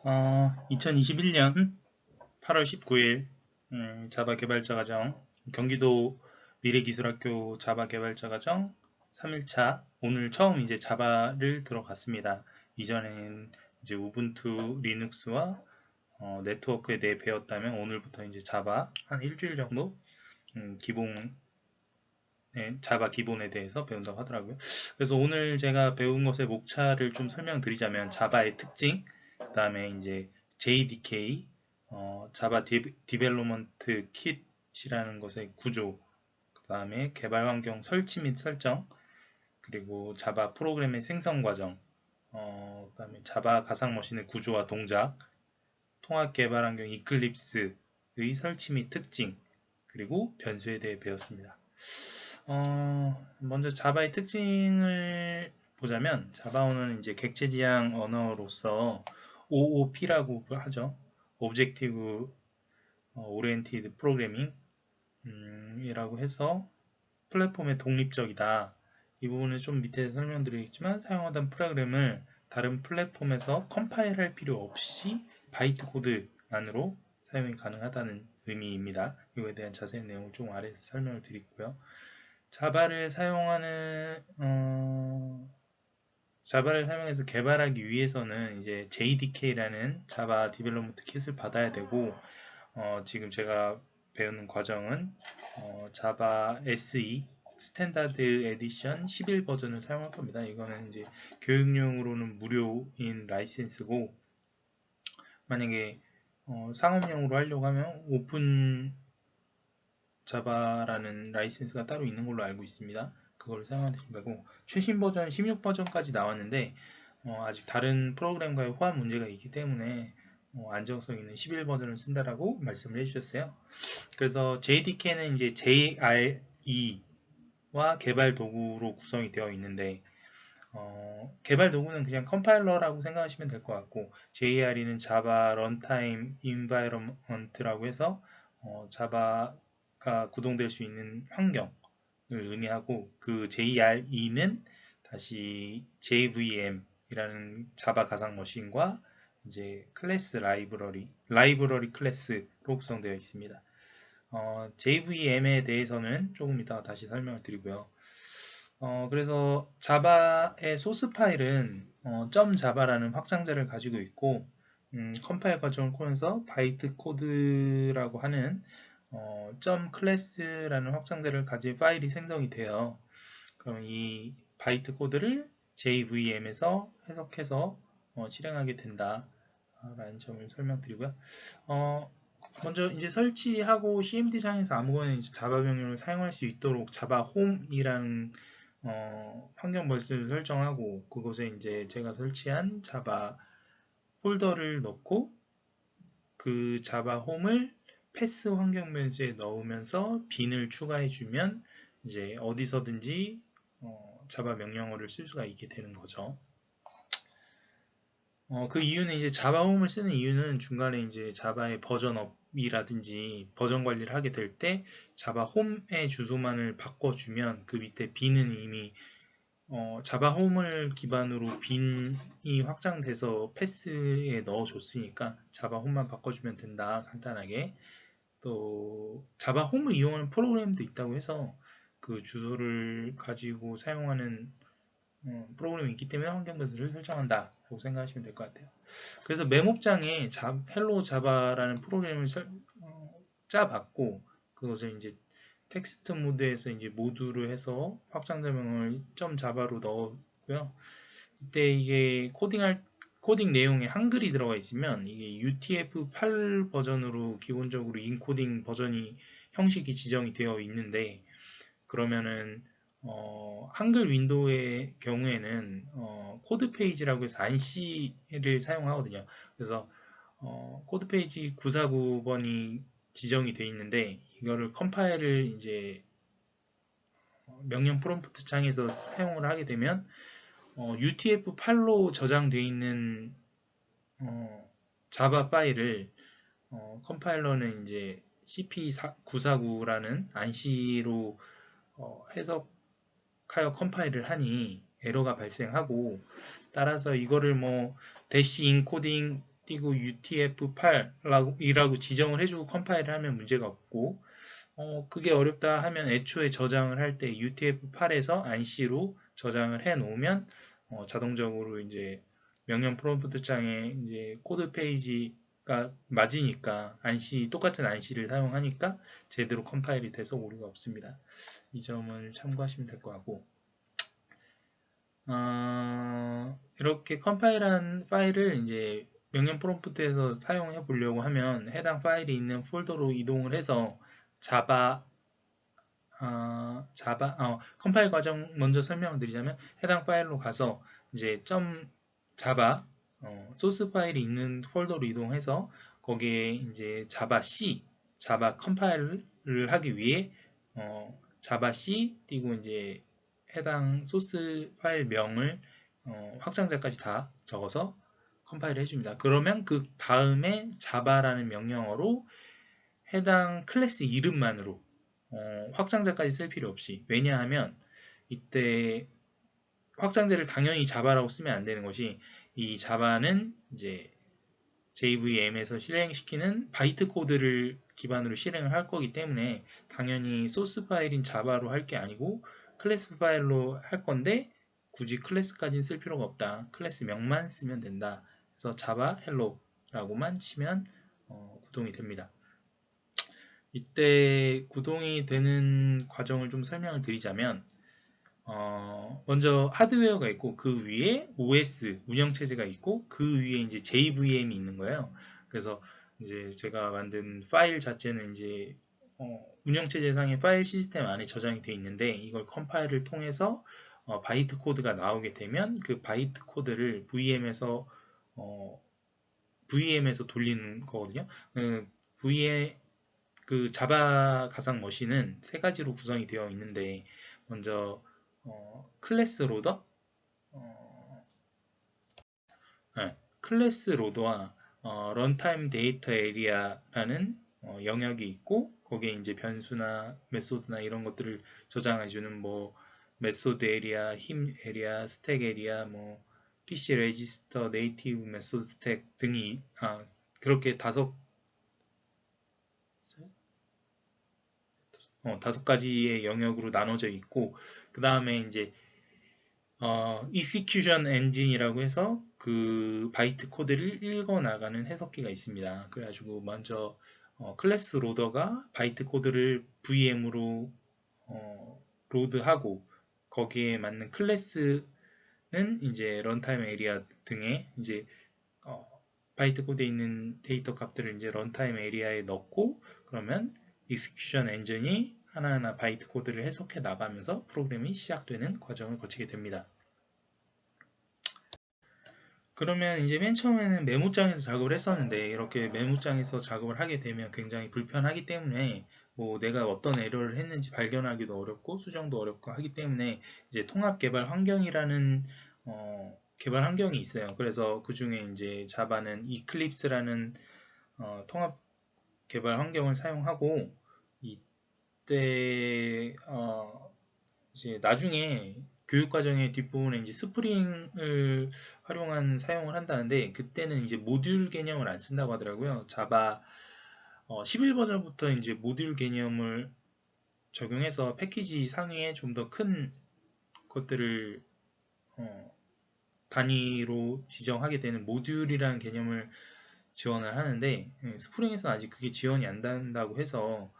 2021년 8월 19일 자바 개발자 과정 경기도 미래기술학교 자바 개발자 과정 3일차 오늘 처음 이제 자바를 들어갔습니다. 이전에는 이제 우분투 리눅스와 네트워크에 대해 배웠다면 오늘부터 이제 자바 한 일주일 정도 기본 자바 기본에 대해서 배운다고 하더라고요. 그래서 오늘 제가 배운 것의 목차를 좀 설명드리자면 자바의 특징, 그 다음에 이제 JDK, 자바 디벨로먼트 킷이라는 것의 구조, 그 다음에 개발 환경 설치 및 설정, 그리고 자바 프로그램의 생성 과정, 그 다음에 자바 가상 머신의 구조와 동작, 통합 개발 환경 이클립스의 설치 및 특징, 그리고 변수에 대해 배웠습니다. 먼저 자바의 특징을 보자면 자바어는 이제 객체 지향 언어로서 OOP라고 하죠. Objective Oriented Programming 이라고 해서 플랫폼의 독립적이다. 이 부분은 좀 밑에 설명드리겠지만 사용하던 프로그램을 다른 플랫폼에서 컴파일할 필요 없이 바이트 코드만으로 사용이 가능하다는 의미입니다. 이거에 대한 자세한 내용을 좀 아래에서 설명을 드리고요. 자바를 사용해서 개발하기 위해서는 이제 JDK라는 자바 디벨롭먼트 킷을 받아야 되고, 지금 제가 배우는 과정은 자바 SE 스탠다드 에디션 11 버전을 사용할 겁니다. 이거는 이제 교육용으로는 무료인 라이센스고, 만약에 상업용으로 하려고 하면 오픈 자바라는 라이센스가 따로 있는 걸로 알고 있습니다. 그걸 사용하시면 되고, 최신 버전 16 버전까지 나왔는데 아직 다른 프로그램과의 호환 문제가 있기 때문에 안정성 있는 11 버전을 쓴다라고 말씀을 해주셨어요. 그래서 JDK는 이제 JRE와 개발 도구로 구성이 되어 있는데, 개발 도구는 그냥 컴파일러라고 생각하시면 될 것 같고, JRE는 자바 런타임 인바이러먼트라고 해서 자바가 구동될 수 있는 환경을 의미하고, 그 JRE는 다시 JVM이라는 자바 가상 머신과 이제 클래스 라이브러리 클래스로 구성되어 있습니다. JVM에 대해서는 조금 이따가 다시 설명을 드리고요. 그래서 자바의 소스 파일은 .java라는 확장자를 가지고 있고, 컴파일 과정을 통해서 바이트 코드라고 하는 .class라는 확장자를 가진 파일이 생성이 돼요. 그럼 이 바이트 코드를 JVM에서 해석해서 실행하게 된다라는 점을 설명드리고요. 먼저 이제 설치하고 CMD상에서 아무거나 이제 자바 명령을 사용할 수 있도록 자바 홈이라는 환경 버스를 설정하고, 그곳에 이제 제가 설치한 자바 폴더를 넣고, 그 자바 홈을 패스 환경 변수에 넣으면서 빈을 추가해 주면 이제 어디서든지 자바 명령어를 쓸 수가 있게 되는 거죠. 그 이유는 이제 자바 홈을 쓰는 이유는 중간에 이제 자바의 버전업이라든지 버전 관리를 하게 될 때 자바 홈의 주소만을 바꿔주면 그 밑에 빈은 이미 자바 홈을 기반으로 빈이 확장돼서 패스에 넣어줬으니까 자바 홈만 바꿔주면 된다, 간단하게. 또 자바 홈을 이용하는 프로그램도 있다고 해서 그 주소를 가지고 사용하는 프로그램이 있기 때문에 환경 변수를 설정한다 라고 생각하시면 될 것 같아요. 그래서 메모장에 헬로 자바라는 프로그램을 짜봤고, 그것을 이제 텍스트 모드에서 이제 모두를 해서 확장자명을 .java로 넣었고요. 이때 이게 코딩 내용에 한글이 들어가 있으면 이게 UTF-8 버전으로 기본적으로 인코딩 버전이 형식이 지정이 되어 있는데, 그러면은 한글 윈도우의 경우에는 코드 페이지라고 해서 ANSI를 사용하거든요. 그래서 코드 페이지 949번이 지정이 되어 있는데, 이거를 컴파일을 이제 명령 프롬프트 창에서 사용을 하게 되면 UTF-8로 저장되어 있는 자바 파일을 컴파일러는 이제 CP949라는 ANSI로 해석하여 컴파일을 하니 에러가 발생하고, 따라서 이거를 뭐 대시 인코딩 띄고 UTF-8이라고 지정을 해주고 컴파일을 하면 문제가 없고, 그게 어렵다 하면 애초에 저장을 할 때 UTF-8에서 ANSI로 저장을 해 놓으면 자동적으로 이제 명령 프롬프트 창에 이제 코드 페이지가 맞으니까 ANSI 똑같은 ANSI를 사용하니까 제대로 컴파일이 돼서 오류가 없습니다. 이 점을 참고하시면 될 것 같고, 이렇게 컴파일한 파일을 이제 명령 프롬프트에서 사용해 보려고 하면 해당 파일이 있는 폴더로 이동을 해서 자바 컴파일 과정 먼저 설명을 드리자면 해당 파일로 가서 이제 자바 소스 파일이 있는 폴더로 이동해서 거기에 이제 자바 C 자바 컴파일을 하기 위해 자바 C 띄고 이제 해당 소스 파일 명을 확장자까지 다 적어서 컴파일을 해줍니다. 그러면 그 다음에 자바라는 명령어로 해당 클래스 이름만으로 확장자까지 쓸 필요 없이, 왜냐하면 이때 확장자를 당연히 자바라고 쓰면 안 되는 것이, 이 자바는 이제 JVM에서 실행시키는 바이트 코드를 기반으로 실행을 할 거기 때문에 당연히 소스 파일인 자바로 할 게 아니고 클래스 파일로 할 건데, 굳이 클래스까지는 쓸 필요가 없다. 클래스 명만 쓰면 된다. 그래서 자바 헬로라고만 치면 구동이 됩니다. 이때 구동이 되는 과정을 좀 설명을 드리자면, 먼저 하드웨어가 있고 그 위에 OS 운영체제가 있고 그 위에 이제 JVM이 있는 거예요. 그래서 이제 제가 만든 파일 자체는 이제 운영체제상의 파일 시스템 안에 저장이 되어 있는데, 이걸 컴파일을 통해서 바이트 코드가 나오게 되면 그 바이트 코드를 VM에서 돌리는 거거든요. VM 그 자바 가상 머신은 세 가지로 구성이 되어 있는데, 먼저 클래스 로더, 클래스 로더와 런타임 데이터 에리아라는 영역이 있고, 거기에 이제 변수나 메소드나 이런 것들을 저장해주는 뭐 메소드 에리아, 힘 에리아, 스택 에리아, 뭐 PC 레지스터, 네이티브 메소드 스택 등이 그렇게 다섯 가지의 영역으로 나눠져 있고, 그 다음에 이제 execution engine이라고 해서 그 바이트 코드를 읽어 나가는 해석기가 있습니다. 그래가지고 먼저 클래스 로더가 바이트 코드를 VM으로 로드하고, 거기에 맞는 클래스는 이제 런타임 에리아 등의 이제 바이트 코드에 있는 데이터 값들을 이제 런타임 에리아에 넣고, 그러면 execution 엔진이 하나하나 바이트 코드를 해석해 나가면서 프로그램이 시작되는 과정을 거치게 됩니다. 그러면 이제 맨 처음에는 메모장에서 작업을 했었는데, 이렇게 메모장에서 작업을 하게 되면 굉장히 불편하기 때문에 뭐 내가 어떤 에러를 했는지 발견하기도 어렵고 수정도 어렵고 하기 때문에 이제 통합 개발 환경이라는 개발 환경이 있어요. 그래서 그 중에 이제 자바는 이클립스라는 통합 개발 환경을 사용하고, 이때 이제 나중에 교육과정의 뒷부분에 이제 스프링을 사용을 한다는데, 그때는 이제 모듈 개념을 안 쓴다고 하더라고요. 자바 11 버전부터 이제 모듈 개념을 적용해서 패키지 상위에 좀 더 큰 것들을 단위로 지정하게 되는 모듈이라는 개념을 지원을 하는데, 스프링에서는 아직 그게 지원이 안 된다고 해서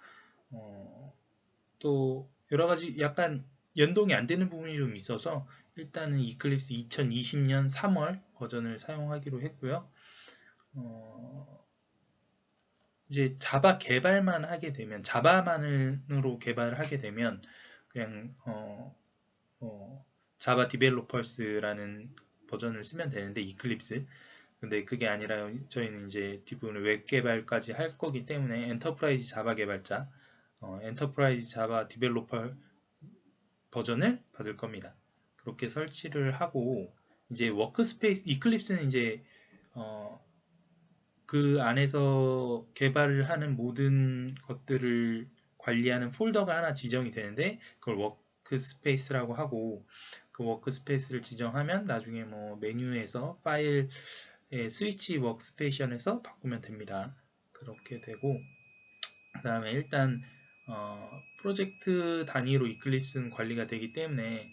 또 여러 가지 약간 연동이 안 되는 부분이 좀 있어서 일단은 이클립스 2020년 3월 버전을 사용하기로 했고요. 이제 자바 개발만 하게 되면, 자바만으로 개발을 하게 되면 그냥 자바 디벨로퍼스라는 버전을 쓰면 되는데, 이클립스. 근데 그게 아니라 저희는 이제 뒷부분을 웹 개발까지 할 거기 때문에 엔터프라이즈 자바 개발자, 엔터프라이즈 자바 디벨로퍼 버전을 받을 겁니다. 그렇게 설치를 하고, 이제 워크스페이스 이클립스는 이제 그 안에서 개발을 하는 모든 것들을 관리하는 폴더가 하나 지정이 되는데, 그걸 워크스페이스라고 하고, 그 워크스페이스를 지정하면 나중에 뭐 메뉴에서 파일 스위치 워크스테이션에서 바꾸면 됩니다. 그렇게 되고, 그 다음에 일단 프로젝트 단위로 이클립스는 관리가 되기 때문에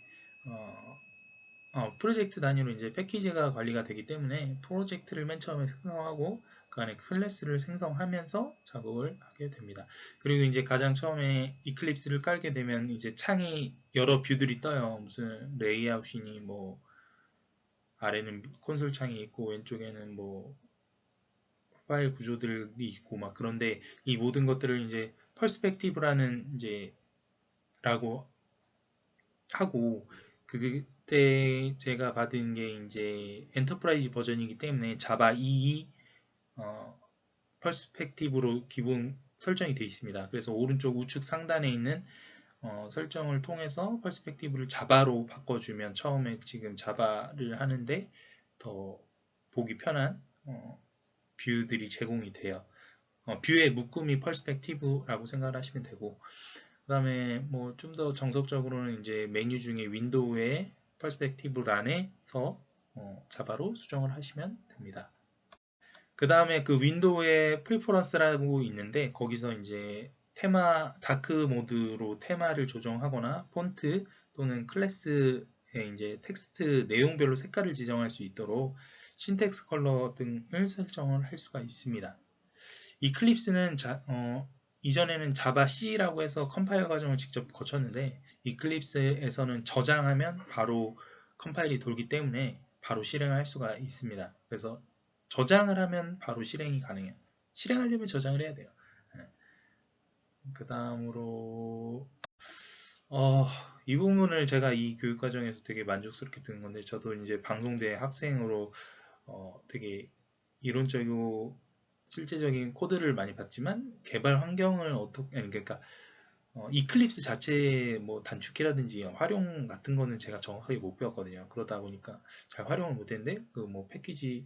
어, 프로젝트 단위로 이제 패키지가 관리가 되기 때문에 프로젝트를 맨 처음에 생성하고 그 안에 클래스를 생성하면서 작업을 하게 됩니다. 그리고 이제 가장 처음에 이클립스를 깔게 되면 이제 창이 여러 뷰들이 떠요. 무슨 레이아웃이니 뭐 아래는 콘솔 창이 있고 왼쪽에는 뭐 파일 구조들이 있고 막 그런데 이 모든 것들을 이제 퍼스펙티브라는 이제 라고 하고 그때 제가 받은 게 이제 엔터프라이즈 버전이기 때문에 자바 2 퍼스펙티브로 기본 설정이 되어 있습니다. 그래서 오른쪽 우측 상단에 있는 설정을 통해서 퍼스펙티브를 자바로 바꿔주면 처음에 지금 자바를 하는데 더 보기 편한 뷰들이 제공이 돼요. 뷰의 묶음이 퍼스펙티브라고 생각을 하시면 되고 그 다음에 뭐 좀 더 정석적으로는 이제 메뉴 중에 윈도우의 퍼스펙티브란에서 자바로 수정을 하시면 됩니다. 그 다음에 그 윈도우의 프리퍼런스라고 있는데 거기서 이제 테마 다크 모드로 테마를 조정하거나 폰트 또는 클래스의 이제 텍스트 내용별로 색깔을 지정할 수 있도록 신텍스 컬러 등을 설정을 할 수가 있습니다. 이클립스는 이전에는 자바 C라고 해서 컴파일 과정을 직접 거쳤는데 이클립스에서는 저장하면 바로 컴파일이 돌기 때문에 바로 실행할 수가 있습니다. 그래서 저장을 하면 바로 실행이 가능해요. 실행하려면 저장을 해야 돼요. 그 다음으로 이 부분을 제가 이 교육 과정에서 되게 만족스럽게 듣는 건데 저도 이제 방송대 학생으로 되게 이론적이고 실제적인 코드를 많이 봤지만 개발 환경을 어떻게 그러니까 이클립스 자체의 뭐 단축키라든지 활용 같은 거는 제가 정확하게 못 배웠거든요. 그러다 보니까 잘 활용을 못했는데 그 뭐 패키지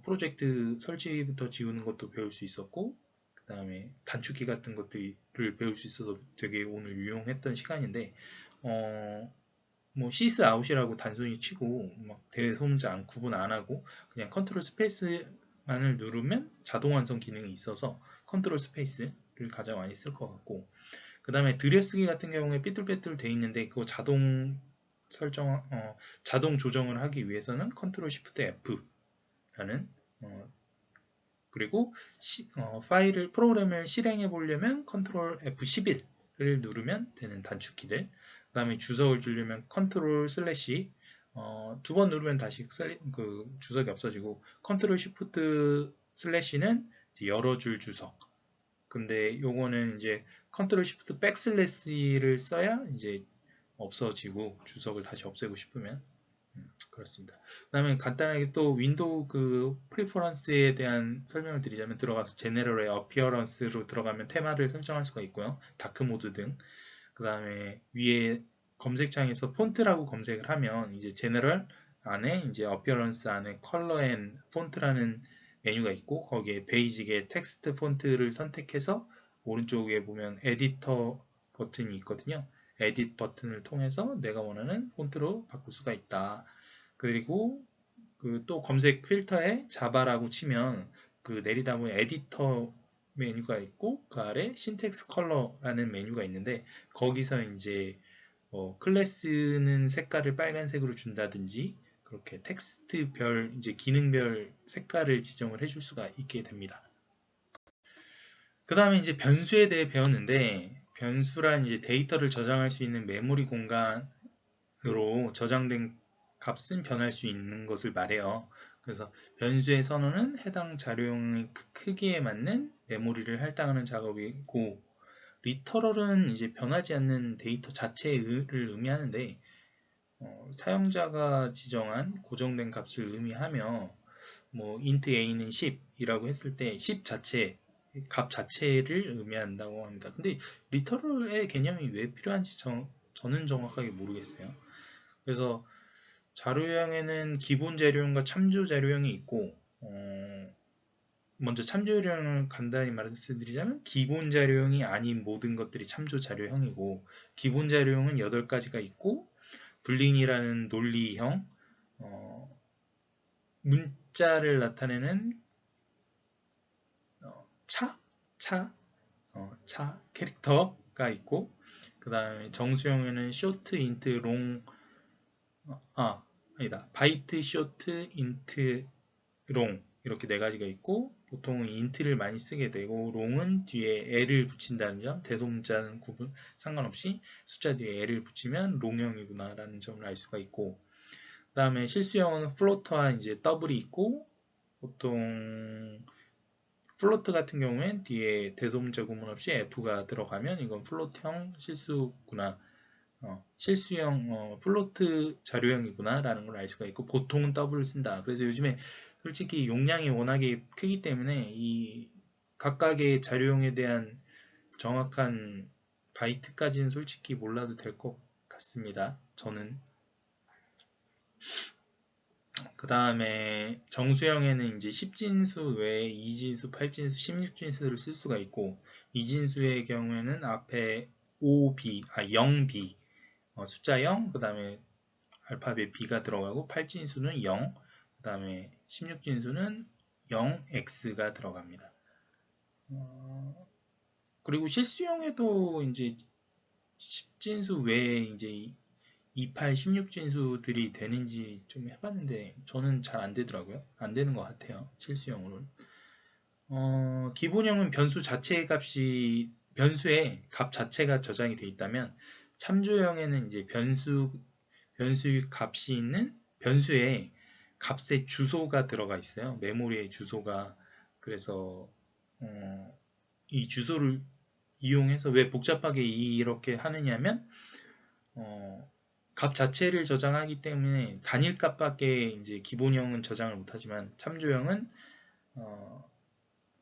프로젝트 설치부터 지우는 것도 배울 수 있었고 그 다음에 단축키 같은 것들을 배울 수 있어서 되게 오늘 유용했던 시간인데 뭐 시스 아웃이라고 단순히 치고 막 대소문자 안 구분 안 하고 그냥 컨트롤 스페이스만을 누르면 자동 완성 기능이 있어서 컨트롤 스페이스를 가장 많이 쓸 것 같고 그 다음에 들여쓰기 같은 경우에 삐뚤빼뚤 돼 있는데 그거 자동 조정을 하기 위해서는 컨트롤 시프트 F라는 그리고 파일을 프로그램을 실행해 보려면 컨트롤 F11을 누르면 되는 단축키들 그 다음에 주석을 주려면 컨트롤 슬래시 두 번 누르면 다시 그 주석이 없어지고 컨트롤 시프트 슬래시는 여러 줄 주석 근데 요거는 이제 컨트롤 시프트 백슬래시를 써야 이제 없어지고 주석을 다시 없애고 싶으면 그렇습니다. 그다음에 간단하게 또 윈도우 그 프리퍼런스에 대한 설명을 드리자면 들어가서 제네럴의 어피어런스로 들어가면 테마를 설정할 수가 있고요. 다크 모드 등. 그다음에 위에 검색창에서 폰트라고 검색을 하면 이제 제네럴 안에 이제 어피어런스 안에 컬러 앤 폰트라는 메뉴가 있고 거기에 베이직의 텍스트 폰트를 선택해서 오른쪽에 보면 에디터 버튼이 있거든요. 에딧 버튼을 통해서 내가 원하는 폰트로 바꿀 수가 있다. 그리고 그 또 검색 필터에 자바라고 치면 그 내리다 보면 에디터 메뉴가 있고 그 아래 신텍스 컬러라는 메뉴가 있는데 거기서 이제 클래스는 색깔을 빨간색으로 준다든지 그렇게 텍스트별 이제 기능별 색깔을 지정을 해줄 수가 있게 됩니다. 그 다음에 이제 변수에 대해 배웠는데 변수란 이제 데이터를 저장할 수 있는 메모리 공간으로 저장된 값은 변할 수 있는 것을 말해요. 그래서 변수의 선언은 해당 자료용의 크기에 맞는 메모리를 할당하는 작업이고 리터럴은 이제 변하지 않는 데이터 자체를 의미하는데 사용자가 지정한 고정된 값을 의미하며 뭐 int a는 10이라고 했을 때 10 자체 값 자체를 의미한다고 합니다. 근데 리터럴의 개념이 왜 필요한지 저는 정확하게 모르겠어요. 그래서 자료형에는 기본 자료형과 참조 자료형이 있고 먼저 참조 자료형을 간단히 말씀드리자면 기본 자료형이 아닌 모든 것들이 참조 자료형이고 기본 자료형은 8가지가 있고 불링이라는 논리형 문자를 나타내는 차? 차 캐릭터가 있고, 그 다음에 정수형에는 쇼트, 인트, 롱, 아니다. 바이트, 쇼트, 인트, 롱 이렇게 네 가지가 있고, 보통 인트를 많이 쓰게 되고, 롱은 뒤에 L을 붙인다는 점, 대소문자는 구분 상관없이 숫자 뒤에 L을 붙이면 롱형이구나 라는 점을 알 수가 있고, 그 다음에 실수형은 플로터와 이제 더블이 있고, 보통 플로트 같은 경우엔 뒤에 대소문자 구문 없이 F가 들어가면 이건 플로트형 실수구나, 실수형 플로트 자료형이구나 라는 걸 알 수가 있고, 보통은 더블을 쓴다. 그래서 요즘에 솔직히 용량이 워낙에 크기 때문에 이 각각의 자료형에 대한 정확한 바이트까지는 솔직히 몰라도 될 것 같습니다. 저는. 그 다음에 정수형에는 이제 10진수 외에 2진수, 8진수, 16진수를 쓸 수가 있고, 2진수의 경우에는 앞에 0B, 숫자 0, 그 다음에 알파벳 B가 들어가고, 8진수는 0, 그 다음에 16진수는 0X가 들어갑니다. 그리고 실수형에도 이제 10진수 외에 이제 28, 16진수들이 되는지 좀 해봤는데 저는 잘 안 되더라고요. 안 되는 것 같아요. 실수형으로는. 기본형은 변수의 값 자체가 저장이 돼 있다면, 참조형에는 이제 변수의 값이 있는 변수에 값의 주소가 들어가 있어요. 메모리의 주소가. 그래서 이 주소를 이용해서 왜 복잡하게 이렇게 하느냐면, 값 자체를 저장하기 때문에 단일 값밖에 이제 기본형은 저장을 못하지만, 참조형은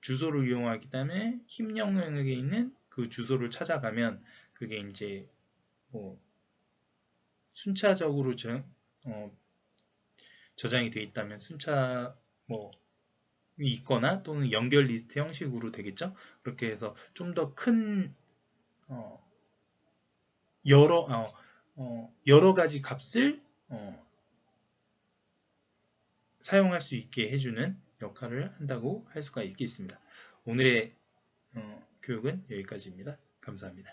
주소를 이용하기 때문에 힘 영역에 있는 그 주소를 찾아가면 그게 이제 뭐 순차적으로 저장이 되어 있다면 순차 뭐 있거나 또는 연결 리스트 형식으로 되겠죠. 그렇게 해서 좀 더 큰 여러 여러 가지 값을 사용할 수 있게 해주는 역할을 한다고 할 수가 있겠습니다. 오늘의 교육은 여기까지입니다. 감사합니다.